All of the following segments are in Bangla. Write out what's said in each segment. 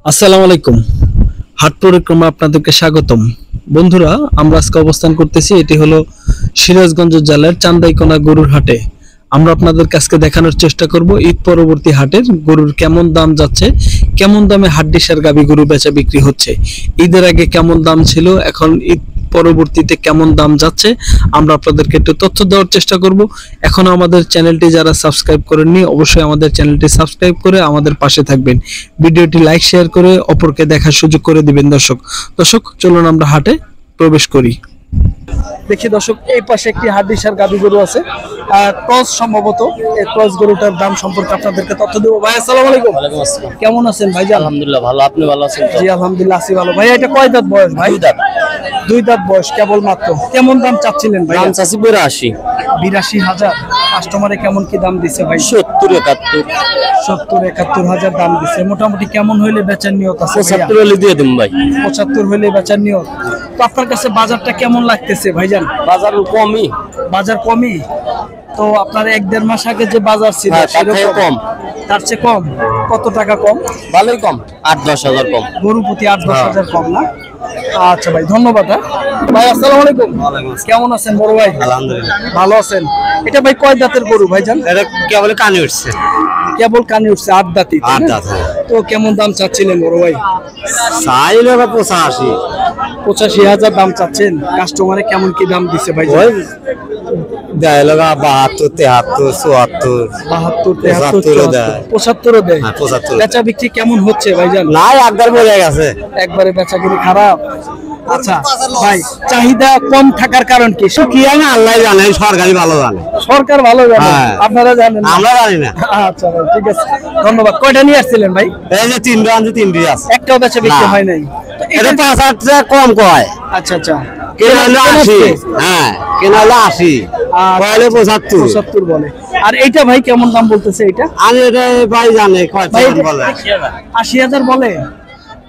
আসসালামু আলাইকুম। হাট পরিক্রমা আপনাদেরকে স্বাগতম। বন্ধুরা, আমরা আজকে অবস্থান করতেছি, এটি হলো সিরাজগঞ্জ জেলার চান্দাইকোনা গরুর হাটে। আমরা আপনাদের কাছে দেখানোর চেষ্টা করব ঈদ পরবর্তী হাটের গরুর কেমন দাম যাচ্ছে, কেমন দামে হাড্ডিসার গাবি গরু বেচা বিক্রি হচ্ছে, ঈদের আগে কেমন দাম ছিল, এখন ঈদ পরবর্তীতে কেমন দাম যাচ্ছে, আমরা আপনাদেরকে একটু তথ্য দেওয়ার চেষ্টা করব। এখনো আমাদের চ্যানেলটি যারা সাবস্ক্রাইব করেননি, অবশ্যই আমাদের চ্যানেলটি সাবস্ক্রাইব করে আমাদের পাশে থাকবেন। ভিডিওটি লাইক শেয়ার করে অপরকে দেখার সুযোগ করে দিবেন। দর্শক চলুন আমরা হাটে প্রবেশ করি। দেখি দর্শক, এই পাশে একটি হাড্ডিসার গাবি গরু আছে, ক্রস সম্ভবত। এই ক্রস গরুটার দাম সম্পর্কে আপনাদেরকে তথ্য দেবো। ভাই আসসালামু আলাইকুম। ওয়ালাইকুম আসসালাম। কেমন আছেন ভাই? আলহামদুলিল্লাহ ভালো, আপনি ভালো আছেন? জি আলহামদুলিল্লাহ আছি ভালো। ভাই এটা কয় দাঁত বয়স ভাই? দুই দাঁত বয়স কেবল মাত্র। কেমন দাম চাচ্ছিলেন ভাই? দাম চাচ্ছি 82। 82,000। কাস্টমারে কেমন কি দাম দিছে ভাই? 70 71। 70-71,000 দাম দিছে। মোটামুটি কেমন হইলে বেচার নিয়ত আছে? 75 হলে দিয়ে দিন ভাই। 75 হইলে বেচার নিয়ত। তো আপনার কাছে বাজারটা কেমন লাগতেছে ভাইজান? বাজার কমই। বাজার কমই। তো আপনার 1-1.5 মাস আগে যে বাজার ছিল সেরকম কম। তার চেয়ে কম। কত টাকা কম? ভালোই কম, 8-10 হাজার কম। গরু প্রতি 8-10 হাজার কম না? আচ্ছা ভাই, ধন্যবাদ। ভাই আসসালামু আলাইকুম। কেমন আছেন বড় ভাই? আলহামদুলিল্লাহ ভালো আছেন। এটা ভাই কয় দাঁতের গরু ভাইজান? এটা কেবল কানে উঠছে। কেবল কানে উঠছে, 8 দাঁতই। 8 দাঁত। তো কেমন দাম চাচ্ছিলেন বড় ভাই? চাইলে 85। 85,000 দাম চাচ্ছেন। কাস্টমারে কেমন কি দাম দিছে ভাই? দেয় লগা 72 73 74 72 73 75 দেয়। 75। বেচা বিক্রি কেমন হচ্ছে ভাইজান? না, একবার বলে গেছে। একবারে বেচা কিনি খারাপ। আচ্ছা ভাই, চাহিদা কম থাকার কারণ কি? কি জানে আল্লাহ জানে, সরকারি ভালো জানে। সরকার ভালো জানে, আপনারা জানেন না? আমরা জানি না। আচ্ছা ভাই ঠিক আছে, ধন্যবাদ। কয়টা নিয়ে আসছিলেন ভাই? এই যে 3টা আছে, 3টি আছে। একটাও বেচা বিক্রি হয় নাই? এটা 5-8 টাকা কম কয়। আচ্ছা আচ্ছা। কেনা হলো 80। হ্যাঁ, কেনা হলো 80, কয়লে 75। 75 বলে। আর এইটা ভাই কেমন দাম বলতেছে? এটা আমি এটা ভাই জানে কয় ভাই টাকা বলে। 80,000 বলে।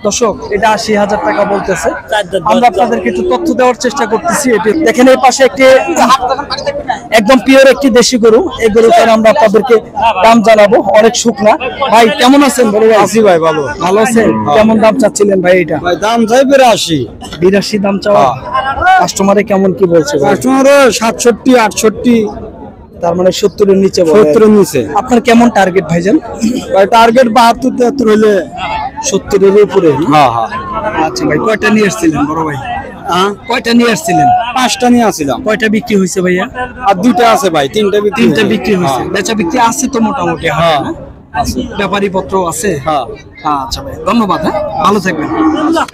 দর্শক, এটা 80,000 টাকা বলতেছে। আমরা আপনাদেরকে একটু তথ্য দেওয়ার চেষ্টা করতেছি। এটি দেখেন, এই পাশে একটি একদম পিওর একটি দেশি গরু। এই গরুটার আমরা আপনাদেরকে দাম জানাবো। অনেক শুকনা। ভাই কেমন আছেন? বড় ভাই আছি ভাই, ভালো। ভালো আছেন? কেমন দাম চাচ্ছিলেন ভাই? এটা ভাই দাম চাই 82। 82 দাম চাওয়া। কাস্টমারে কেমন কি বলছে ভাই? কাস্টমার 67 68। তার মানে 70 এর নিচে বলে। 70 এর নিচে। আপনার কেমন টার্গেট ভাইজান? ভাই টার্গেট 72 73 হইলে। 70 এর উপরে? হ্যাঁ হ্যাঁ। আচ্ছা ভাই, কয়টা নিয়ে আসছিলেন বড় ভাই? হ্যাঁ, কয়টা নিয়ে আসছিলেন? 5টা নিয়ে আসছিলাম। কয়টা বিক্রি হয়েছে ভাইয়া? আর 2টা আছে ভাই, 3টা বিক্রি। 3টা বিক্রি হয়েছে। বেচা বিক্রি আছে তো মোটামুটি? হ্যাঁ, ব্যাপারী পত্র আছে। হ্যাঁ। আচ্ছা ভাই, ধন্যবাদ। ভালো থাকবেন।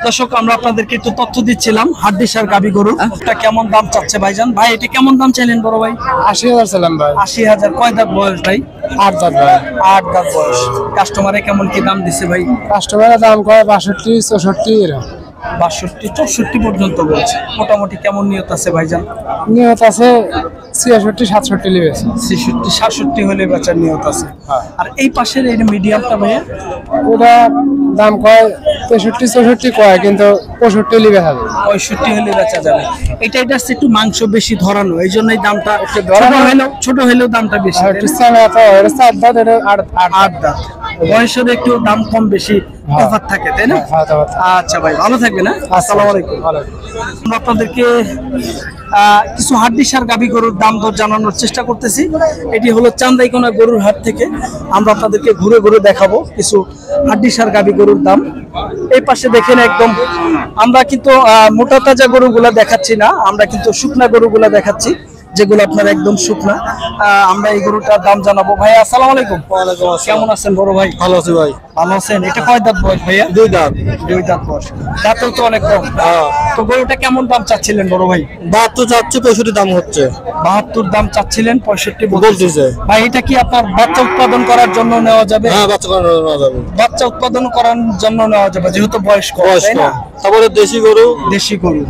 দর্শক, আমরা আপনাদেরকে একটু তথ্য দিচ্ছিলাম হাড্ডিসার গাবি গরু। এটা কেমন দাম চাচ্ছে ভাইজান? ভাই এটা কেমন দাম চাইলেন বড় ভাই? 80,000 সালাম ভাই। 80,000। কয় দাঁত বয়স ভাই? 8 দাঁত ভাই। 8 দাঁত বয়স। কাস্টমারে কেমন কি দাম দিছে ভাই? কাস্টমারের দাম কয় 62 64 এরকম। 62 64 পর্যন্ত বলছে। মোটামুটি কেমন নিয়ত আছে ভাইজান? নিয়ত আছে 66 67 লিবেছে। 66 67 হলে বেচার নিয়ত আছে। আর এই পাশের এই মিডিয়ামটা ভাইয়া? ওটা দাম কয় 63 64 কয়, কিন্তু 65 লিবে হবে। 65 হলে বেচা যাবে। এটা একটু মাংস বেশি ধরানো, এই জন্যই দামটা ছোট হলেও দামটা বেশি। একটু সামনে তো এটা 7 দাঁত, এটা 8 দাঁত। বয়সের একটু দাম কম বেশি তফাৎ থাকে, তাই না? আচ্ছা ভাই, ভালো থাকবেন। আসসালামু আলাইকুম। আমরা আপনাদেরকে কিছু হাড্ডিসার গাভী গরুর দাম দর জানানোর চেষ্টা করতেছি। এটি হলো চান্দাইকোনা গরুর হাট থেকে। আমরা আপনাদেরকে ঘুরে ঘুরে দেখাবো কিছু হাড্ডিসার গাভী গরুর দাম। এই পাশে দেখেন, একদম আমরা কিন্তু মোটা তাজা গরুগুলা দেখাচ্ছি না, আমরা কিন্তু শুকনা গরুগুলা দেখাচ্ছি, যেগুলো আপনার একদম শুকনা। আমরা এই গরুটার দাম জানাবো। ভাই আসসালামু আলাইকুম। ওয়ালাইকুম আসসালাম। কেমন আছেন বড় ভাই? ভালো আছি ভাই। ভালো আছেন। এটা কয় দাঁত বয়স ভাইয়া? 2 দাঁত। 2 দাঁত বয়স। দাঁতেও তো অনেক কম। তো গরুটা কেমন দাম চাচ্ছিলেন বড় ভাই? 72 চাচ্ছে, 65 দাম হচ্ছে। 72 দাম চাচ্ছিলেন, 65 বলতেছে। ভাই এটা কি আপনার বাচ্চা উৎপাদন করার জন্য নেওয়া যাবে? হ্যাঁ, বাচ্চা করানো যাবে। বাচ্চা উৎপাদন করার জন্য নেওয়া যাবে, যেহেতু বয়স কম, তাই না? তারপরে দেশি গরু। দেশি গরু।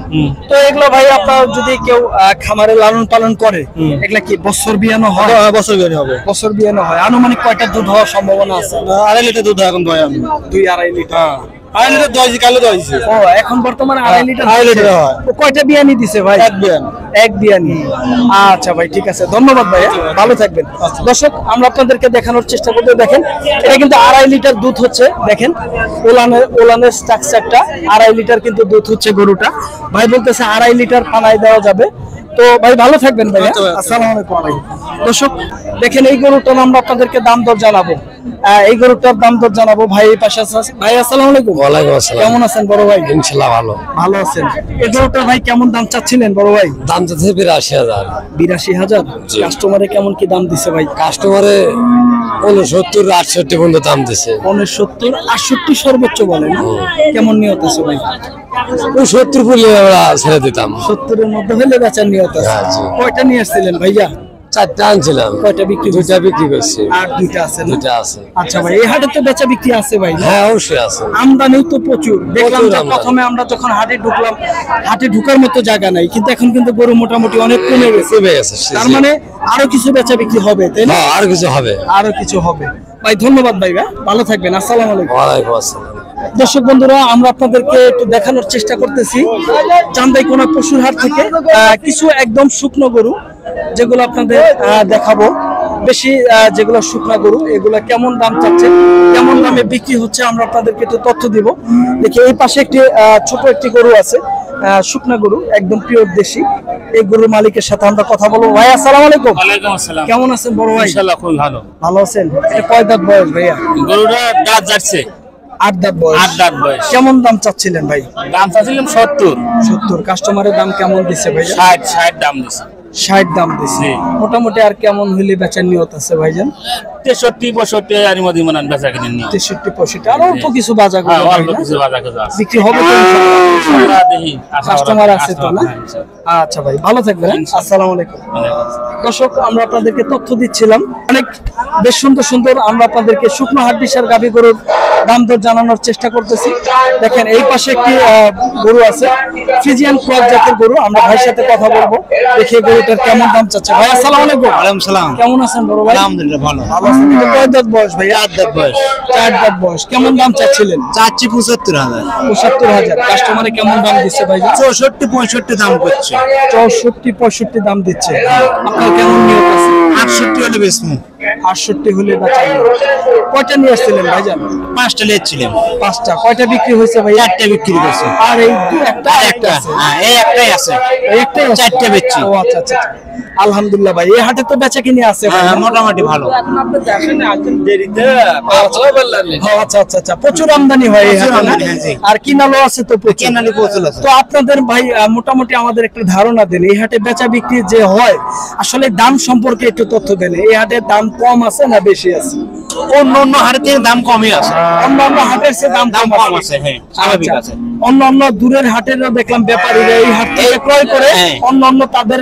তো এগুলো ভাই আপনার যদি কেউ খামারে লালন পালন করে, এগুলা কি বছর বিয়ানো হয়? হ্যাঁ, বছর বিয়ানি হবে। বছর বিয়ানো হয়। আনুমানিক কয়টা দুধ হওয়ার সম্ভাবনা আছে? 2.5 লিটার দুধ এখন ভাই আমি। 2-2.5 লিটার। আড়াই লিটার দোয়াইছি, কালো দোয়াইছি। ও এখন বর্তমানে আড়াই লিটার আড়াই লিটার দিচ্ছে। হয়। ও কয়টা বিয়ানি দিছে ভাই? এক বিয়ান। এক বিয়ানি। আচ্ছা ভাই ঠিক আছে, ধন্যবাদ ভাই, ভালো থাকবেন। দর্শক আমরা আপনাদেরকে দেখানোর চেষ্টা করতে, দেখেন এটা কিন্তু আড়াই লিটার দুধ হচ্ছে। দেখেন ওলানের স্ট্রাকচারটা আড়াই লিটার কিন্তু দুধ হচ্ছে গরুটা। ভাই বলতেছে আড়াই লিটার পানায় দেওয়া যাবে। তো ভাই ভালো থাকবেন ভাই, আসসালামু আলাইকুম ভাই। দর্শক দেখেন এই গরুটার আমরা আপনাদেরকে দাম দর জানাবো। এই গরুটার দাম দর জানাবো। ভাই এই পাশে আছে। ভাই আসসালামু আলাইকুম। ওয়ালাইকুম আসসালাম। কেমন আছেন বড় ভাই? ইনশাআল্লাহ ভালো। ভালো আছেন। এই গরুটার ভাই কেমন দাম চাচ্ছিলেন বড় ভাই? দাম চাচ্ছে ৮২,০০০। ৮২,০০০। কাস্টমারে কেমন কি দাম দিছে ভাই? কাস্টমারে ৬৯-৬৮ পর্যন্ত দাম দিছে। ৬৯-৬৮ সর্বোচ্চ বলেন, কেমন নিয়ত আছে ভাই? ৭০ পুলে আমরা ছেড়ে দিতাম। ৭০-এর মধ্যে হলে বেচার নিয়ত আছে। হ্যাঁ, জি। কয়টা নিয়ে আসছিলেন ভাইয়া? ৪টা আনছিলাম। কয়টা বিক্রি? ২টা বিক্রি করছি। আর 2টা আছে না? ২টা আছে। আচ্ছা ভাই, এই হাটে তো বেচা বিক্রি আছে ভাই না? হ্যাঁ অবশ্যই আছে। আমদানি তো প্রচুর দেখলাম। প্রচুর যে আমদানি। প্রথমে আমরা যখন হাটে ঢুকলাম, হাটে ঢুকার মতো জায়গা নাই, কিন্তু এখন কিন্তু গরু মোটামুটি অনেক কমে গেছে। কমে গেছে। তার মানে আরো কিছু বেচা বিক্রি হবে, তাই না? হ্যাঁ আর কিছু হবে। আরো কিছু হবে। ভাই ধন্যবাদ ভাই, ভালো থাকবেন, আসসালামু আলাইকুম। ওয়ালাইকুম আসসালাম। দর্শক বন্ধুরা আমরা আপনাদেরকে একটু দেখানোর চেষ্টা করতেছি চান্দাইকোনা পশুর হাট থেকে কিছু একদম শুকনো গরু যেগুলো আপনাদের দেখাবো। বেশি যেগুলো শুকনা গরু, এগুলো কেমন দাম চাচ্ছে, কেমন দামে বিক্রি হচ্ছে, আমরা আপনাদেরকে একটু তথ্য দিব। দেখি এই পাশে একটি ছোট একটি গরু আছে, শুকনা গরু, একদম পিওর দেশি। এই গরুর মালিকের সাথে আমরা কথা বলবো। ভাই আসসালামু আলাইকুম। ওয়ালাইকুম আসসালাম। কেমন আছেন বড় ভাই? ইনশাআল্লাহ খুব ভালো। ভালো আছেন। এটা কয় দাঁত বয়স ভাইয়া? গরুটা দাঁত যাচ্ছে 8 দাঁত বয়স। 8 দাঁত বয়স। কেমন দাম চাচ্ছিলেন ভাই? দাম চাচ্ছিলাম 70। 70। কাস্টমারের দাম কেমন দিছে ভাইজান? 60 দাম দিছে। 60 দাম দিছে। জি। মোটামুটি আর কেমন হইলে বেচার নিয়ত আছে ভাইজান? 63-65 এর মধ্যে মনে হয় বেচা কিনে নিয়ে। 63-65 আর অল্প কিছু বাজার হ্যাঁ করে অল্প কিছু বাজার কাজ আছে। বিক্রি হবে তো ইনশাআল্লাহ? আমরা দেখি কাস্টমার আছে তো না? হ্যাঁ, ইনশাআল্লাহ। আচ্ছা ভাই ভালো থাকবেন, আসসালামু আলাইকুম। দর্শক আমরা আপনাদেরকে তথ্য দিচ্ছিলাম অনেক বেশ সুন্দর সুন্দর। আমরা আপনাদেরকে শুকনো হাড্ডিসার গাভী গরুর দাম দর জানানোর চেষ্টা করতেছি। দেখেন এই পাশে একটি গরু আছে, ফ্রিজিয়ান ক্রস জাতের গরু। আমরা ভাইয়ের সাথে কথা বলবো, দেখি গরুটার কেমন দাম চাচ্ছে। ভাই আসসালামু আলাইকুম। ওয়ালাইকুম সালাম। কেমন আছেন বড় ভাই? আলহামদুলিল্লাহ ভালো। ভালো আছেন। এটা কয় দাঁত বয়স ভাই? ৪ দাঁত বয়স। 4 দাঁত বয়স। কেমন দাম চাচ্ছিলেন? চাচ্ছি ৭৫,০০০। ৭৫,০০০। কাস্টমারে কেমন দাম দিচ্ছে ভাই? ৬৪-৬৫ দাম করছে। 64-65 দাম দিচ্ছে। আপনার কেমন নিয়ত আছে? ৬৮ হলে বেশি। 68 হলে বেচা নিয়ত। কয়টা নিয়ে আসছিলেন ভাইজান? 5টা লেচ্ছিলাম। 5টা। কয়টা বিক্রি হয়েছে ভাই? 4টা বিক্রি করছে। আর এই একটা একটা আছে। হ্যাঁ এই একটাই আছে। এই একটাই আছে? 4টা বেচছি। ও আচ্ছা আচ্ছা। আলহামদুলিল্লাহ ভাই, এই হাটে তো বেচা কিনে আছে ভাই। হ্যাঁ মোটামুটি ভালো। আচ্ছা আচ্ছা আচ্ছা, প্রচুর আমদানি হয় এই হাটে না? হ্যাঁ, জি। আর কিনালো আছে তো প্রচুর। কেনালি প্রচুর আছে। তো আপনাদের ভাই মোটামুটি আমাদের একটা ধারণা দেন, এই হাটে বেচা বিক্রি যে হয় আসলে দাম সম্পর্কে একটু তথ্য দেন। এই হাটে দাম কম আছে না বেশি আছে? অন্য হাটের থেকে দাম কমই আছে। অন্যান্য হাটের চেয়ে দাম দাম কম কম আছে, হ্যাঁ স্বাভাবিক আচ্ছা। আছে। অন্যান্য দূরের হাটেরও দেখলাম ব্যাপারীরা এই হাট থেকে ক্রয় করে হ্যাঁ। অন্যান্য তাদের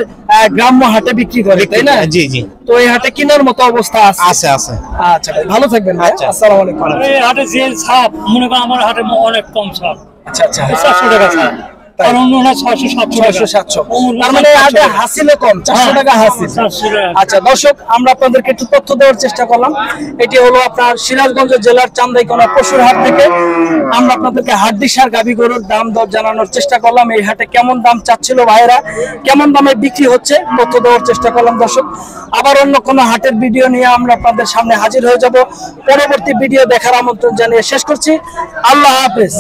গ্রাম্য হাটে বিক্রি করে, তাই না? জি জি তো এই হাটে কেনার মতো অবস্থা আছে? আছে আছে। আচ্ছা ভাই ভালো থাকবেন ভাই, আচ্ছা। আসসালামু আলাইকুম। এই হাটে যে ছাপ মনে করেন আমার হাটে অনেক কম ছাপ। আচ্ছা আচ্ছা। 400 টাকা ছাপ। আর অন্য না 600-700 টাকা। 600-700। তার মানে এই হাটে হাসিলে কম, 400 টাকা হাসিল। 400 টাকা। আচ্ছা দর্শক আমরা আপনাদেরকে একটু তথ্য দেওয়ার চেষ্টা করলাম। এটি হলো আপনার সিরাজগঞ্জ জেলার চান্দাইকোনা পশুর হাট থেকে আমরা আপনাদেরকে হাড্ডিসার গাভী গরুর দাম দর জানানোর চেষ্টা করলাম। এই হাটে কেমন দাম চাচ্ছিল ভাইরা, কেমন দামে বিক্রি হচ্ছে তথ্য দেওয়ার চেষ্টা করলাম। দর্শক আবার অন্য কোনো হাটের ভিডিও নিয়ে আমরা আপনাদের সামনে হাজির হয়ে যাব। পরবর্তী ভিডিও দেখার আমন্ত্রণ জানিয়ে শেষ করছি। আল্লাহ হাফেজ।